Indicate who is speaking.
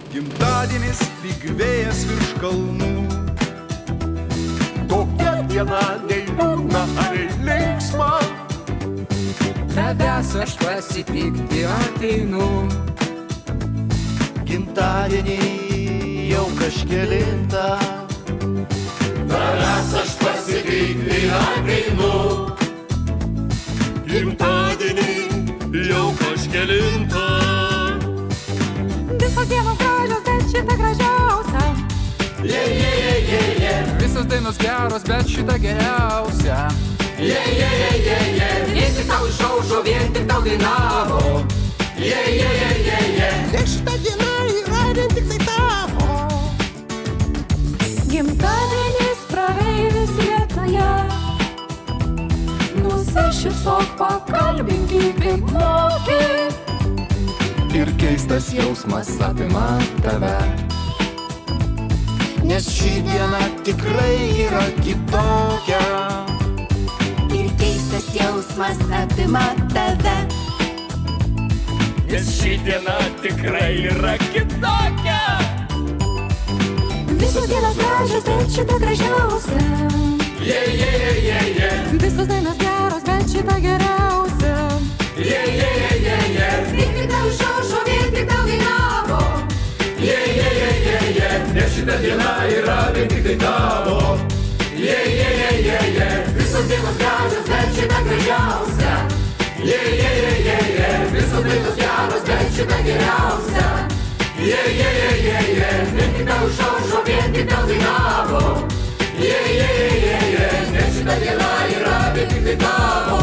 Speaker 1: Gimtadienis lyg vėjas virš kalnų. Tokia diena nei liūdna, ar linksma.
Speaker 2: Tavęs aš pasitikti ateinu.
Speaker 1: Gimtadienį jau kažkelintą.
Speaker 3: Tavęs aš pasitikti ateinu. Gimtadienį jau kažkelintą.
Speaker 4: Visos dienos gražios, bet šita gražiausia.
Speaker 2: Visos dainos geros, bet šita geriausia.
Speaker 4: Vien tik tau išaušo, vien tik tau dainavo.
Speaker 1: Ir šita diena yra vien tik tai tavo.
Speaker 4: Gimtadienis praeivis vietoje. Nusišypsok, pakalbink kaip moki.
Speaker 2: Ir keistas jausmas apima tave.
Speaker 1: Nes ši diena tikrai yra kitokia.
Speaker 4: Ir keistas jausmas apima tave.
Speaker 3: Nes ši diena tikrai yra kitokia.
Speaker 4: Visos dienos gražios, bet šita gražiausia. Visos dainos geros, bet šita geriausia. Vien tik tau išaušo, vien tik tau dainavo.
Speaker 3: Nes šita diena yra vien tik tai tavo.
Speaker 4: Visos dienos gražios, bet šita gražiausia. Visos dainos geros, bet šita geriausia. Vien tik tau išaušo, vien tik tau dainavo. Nes šita diena yra vien tik tai tavo.